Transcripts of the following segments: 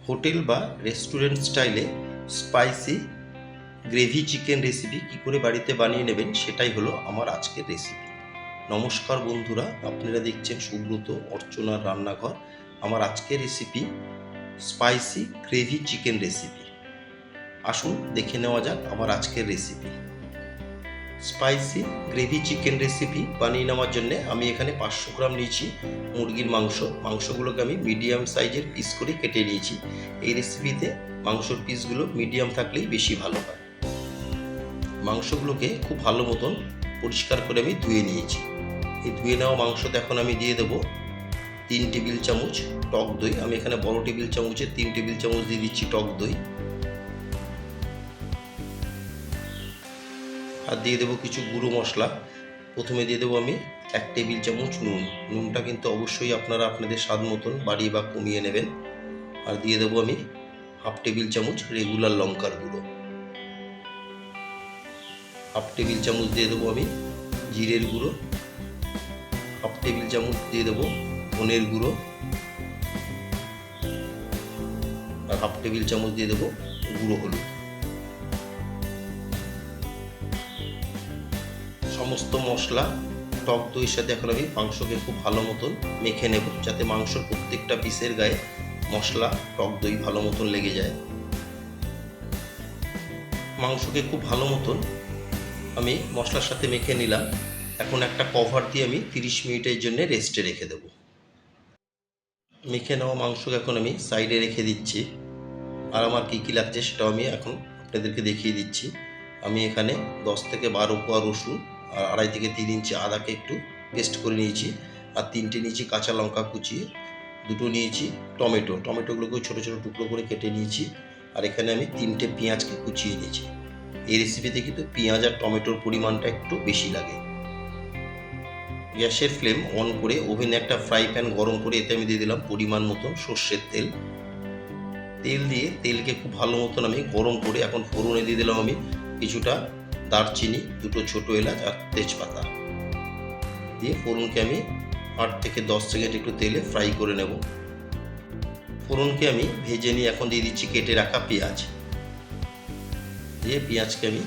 Hotel বা restaurant স্টাইলে spicy gravy chicken recipe কী করে বাড়িতে বানিয়ে নেবেন সেটাই হলো আমার আজকের রেসিপি। নমস্কার বন্ধুরা, আপনারা দেখছেন সুব্রত অর্চনার রান্নাঘর। আমার আজকের recipe spicy gravy chicken recipe. আসুন দেখে নেওয়া যাক আমার আজকের recipe. Spicy gravy chicken recipe বানিয়ে নেওয়ার জন্য আমি এখানে 500 গ্রাম নিয়েছি মুরগির মাংসগুলোকে আমি মিডিয়াম সাইজের পিস করে কেটে নিয়েছি। এই রেসিপিতে মাংসর পিসগুলো মিডিয়াম থাকলেই বেশি ভালো হয়। মাংসগুলোকে খুব ভালো মতন পরিষ্কার করে আমি ধুয়ে নিয়েছি। এই ধুয়ে নেওয়া মাংসতে এখন আমি দিয়ে দেবো 3 টেবিল চামচ টক দই। আমি এখানে বড় টেবিল চামচে 3 টেবিল চামচ দিয়ে দিচ্ছি টক দই। আর দিয়ে দেবো কিছু গুঁড়ো মশলা। প্রথমে দিয়ে দেবো আমি 1 টেবিল চামচ নুন। নুনটা কিন্তু অবশ্যই আপনারা আপনাদের স্বাদ মতন বাড়িয়ে বা কমিয়ে নেবেন। আর দিয়ে দেবো আমি 1/2 টেবিল চামচ রেগুলার লঙ্কার গুঁড়ো। 1/2 টেবিল চামচ দিয়ে দেবো আমি জিরের গুঁড়ো। 1/2 টেবিল চামচ দিয়ে দেবো ধনের গুঁড়ো। আর 1/2 টেবিল চামচ দিয়ে দেবো গুঁড়ো হলুদ। সমস্ত মশলা টক দইয়ের সাথে এখন আমি মাংসকে খুব ভালো মতন মেখে নেব, যাতে মাংসর প্রত্যেকটা পিসের গায়ে মশলা টক দই ভালো মতন লেগে যায়। মাংসকে খুব ভালো মতন আমি মশলার সাথে মেখে নিলাম। এখন একটা কভার দিয়ে আমি 30 মিনিটের জন্য রেস্টে রেখে দেব। মেখে নেওয়া মাংসকে এখন আমি সাইডে রেখে দিচ্ছি। আর আমার কী কী লাগছে সেটাও আমি এখন আপনাদেরকে দেখিয়ে দিচ্ছি। আমি এখানে 10 থেকে 12 কোয়া রসুন আর 2.5 থেকে 3 ইঞ্চি আদাকে একটু পেস্ট করে নিয়েছি। আর 3টে নিয়েছি কাঁচা লঙ্কা কুচিয়ে, 2টো নিয়েছি টমেটোগুলোকেও ছোটো ছোটো টুকরো করে কেটে নিয়েছি। আর এখানে আমি 3টে পেঁয়াজকে কুচিয়ে নিয়েছি। এই রেসিপিতে কিন্তু পেঁয়াজ আর টমেটোর পরিমাণটা একটু বেশি লাগে। গ্যাসের ফ্লেম অন করে ওভেনে একটা ফ্রাই প্যান গরম করে এতে আমি দিয়ে দিলাম পরিমাণ মতন সর্ষের তেল। তেল দিয়ে তেলকে খুব ভালো মতন আমি গরম করে এখন ফোড়নে দিয়ে দিলাম আমি কিছুটা দারচিনি, 2টো ছোটো এলাচ আর তেজপাতা দিয়ে ফোড়নকে আমি 8 থেকে 10 সেকেন্ড একটু তেলে ফ্রাই করে নেব। ফোড়নকে আমি ভেজে নিয়ে এখন দিয়ে দিচ্ছি কেটে রাখা পেঁয়াজ। দিয়ে পেঁয়াজকে আমি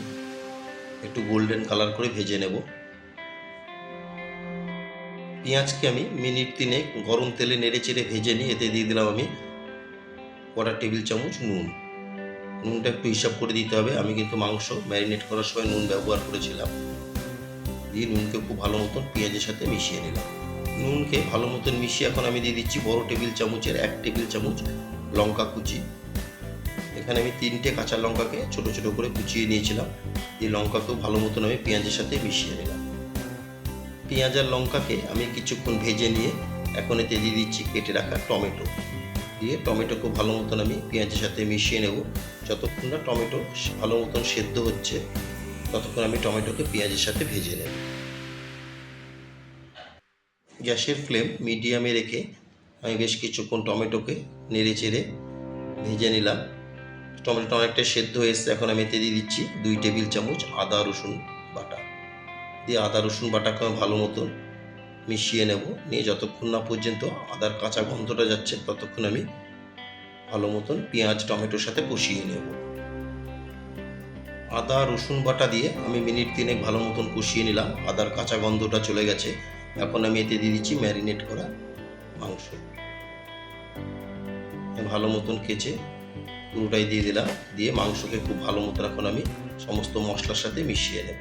একটু গোল্ডেন কালার করে ভেজে নেব। পেঁয়াজকে আমি মিনিট 3 গরম তেলে নেড়ে চেড়ে ভেজে নিয়ে এতে দিয়ে দিলাম আমি 1/4 টেবিল চামচ নুন। নুনটা একটু হিসাব করে দিতে হবে, আমি কিন্তু মাংস ম্যারিনেট করার সময় নুন ব্যবহার করেছিলাম। দিয়ে নুনকে খুব ভালো মতন পেঁয়াজের সাথে মিশিয়ে নিলাম। নুনকে ভালো মতন মিশিয়ে এখন আমি দিয়ে দিচ্ছি বড় টেবিল চামচের 1 টেবিল চামচ লঙ্কা কুচি। এখানে আমি 3টে কাঁচা লঙ্কাকে ছোটো ছোটো করে কুচিয়ে নিয়েছিলাম। এই লঙ্কাকেও ভালো মতন আমি পেঁয়াজের সাথে মিশিয়ে নিলাম। পেঁয়াজ আর লঙ্কাকে আমি কিছুক্ষণ ভেজে নিয়ে এখন এতে দিয়ে দিচ্ছি কেটে রাখা টমেটো। দিয়ে টমেটোকে ভালো মতন আমি পেঁয়াজের সাথে মিশিয়ে নেব। যতক্ষণ না টমেটো ভালো মতন সেদ্ধ হচ্ছে ততক্ষণ আমি টমেটোকে পেঁয়াজের সাথে ভেজে নেব। গ্যাসের ফ্লেম মিডিয়ামে রেখে আমি বেশ কিছুক্ষণ টমেটোকে নেড়ে চেড়ে ভেজে নিলাম। টমেটোটা অনেকটা সেদ্ধ হয়ে এসছে। এখন আমি এতে দিয়ে দিচ্ছি 2 টেবিল চামচ আদা রসুন বাটা। দিয়ে আদা রসুন বাটাকে আমি ভালো মতন মিশিয়ে নেব। নিয়ে যতক্ষণ না পর্যন্ত আদার কাঁচা গন্ধটা যাচ্ছে ততক্ষণ আমি ভালো মতন পেঁয়াজ টমেটোর সাথে কষিয়ে নেব। আদা রসুন বাটা দিয়ে আমি মিনিট 3 ভালো মতন কষিয়ে নিলাম। আদার কাঁচা গন্ধটা চলে গেছে। এখন আমি এতে দিয়ে দিচ্ছি ম্যারিনেট করা মাংস। ভালো মতন কেচে পুরোটাই দিয়ে দিলাম। দিয়ে মাংসকে খুব ভালো মতন এখন আমি সমস্ত মশলার সাথে মিশিয়ে নেব।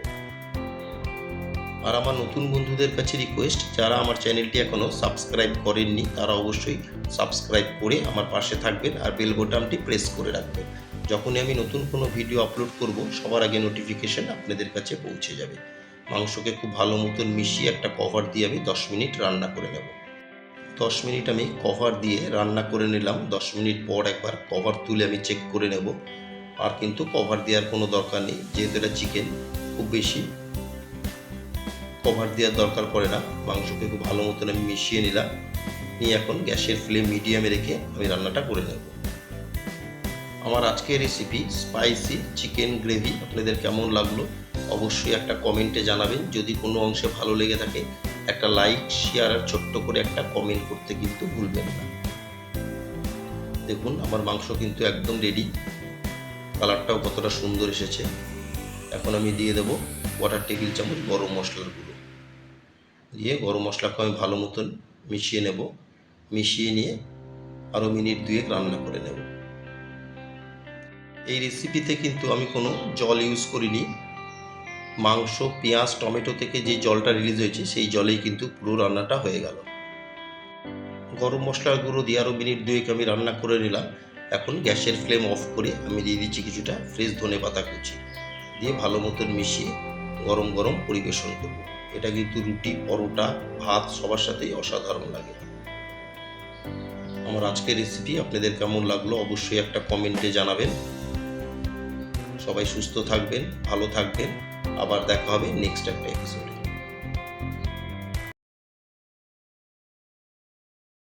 আর আমার নতুন বন্ধুদের কাছে রিকোয়েস্ট, যারা আমার চ্যানেলটি এখনও সাবস্ক্রাইব করেননি তারা অবশ্যই সাবস্ক্রাইব করে আমার পাশে থাকবেন আর বেল বোতামটি প্রেস করে রাখবেন। যখনই আমি নতুন কোনো ভিডিও আপলোড করব সবার আগে নোটিফিকেশন আপনাদের কাছে পৌঁছে যাবে। মাংসকে খুব ভালো মতন মিশিয়ে একটা কভার দিয়ে আমি 10 মিনিট রান্না করে নেব। 10 মিনিট আমি কভার দিয়ে রান্না করে নিলাম। 10 মিনিট পর একবার কভার তুলে আমি চেক করে নেব। আর কিন্তু কভার দেওয়ার কোনো দরকার নেই, যেহেতু এটা চিকেন খুব বেশি কভার দেওয়ার দরকার পড়ে না। মাংসকে খুব ভালো মতন আমি মিশিয়ে নিলাম। নিয়ে এখন গ্যাসের ফ্লেম মিডিয়ামে রেখে আমি রান্নাটা করে নেব। আমার আজকের রেসিপি স্পাইসি চিকেন গ্রেভি আপনাদের কেমন লাগলো অবশ্যই একটা কমেন্টে জানাবেন। যদি কোনো অংশে ভালো লেগে থাকে একটা লাইক শেয়ার আর ছোট্ট করে একটা কমেন্ট করতে কিন্তু ভুলবেন না। দেখুন আমার মাংস কিন্তু একদম রেডি, কালারটাও কতটা সুন্দর এসেছে। এখন আমি দিয়ে দেবো 1/4 টেবিল চামচ গরম মশলার গুঁড়ো, দিয়ে গরম মশলাকে আমি ভালো মতন মিশিয়ে নেব। মিশিয়ে নিয়ে আরও মিনিট 2 রান্না করে নেব। এই রেসিপিতে কিন্তু আমি কোনো জল ইউজ করিনি। মাংস, পেঁয়াজ, টমেটো থেকে যে জলটা রিলিজ হয়েছে সেই জলেই কিন্তু পুরো রান্নাটা হয়ে গেল। গরম মশলার গুঁড়ো দিয়ে আরও মিনিট 2 আমি রান্না করে নিলাম। এখন গ্যাসের ফ্লেম অফ করে আমি দিয়ে দিচ্ছি কিছুটা ফ্রেশ ধনেপাতা কুচি, দিয়ে ভালো মতন মিশিয়ে গরম গরম পরিবেশন করব। এটা কিন্তু রুটি, পরোটা, ভাত সবার সাথেই অসাধারণ লাগে। আমার আজকের রেসিপি আপনাদের কেমন লাগলো অবশ্যই একটা কমেন্টে জানাবেন। সবাই সুস্থ থাকবেন, ভালো থাকবেন। আবার দেখা হবে নেক্সট একটা এপিসোডে।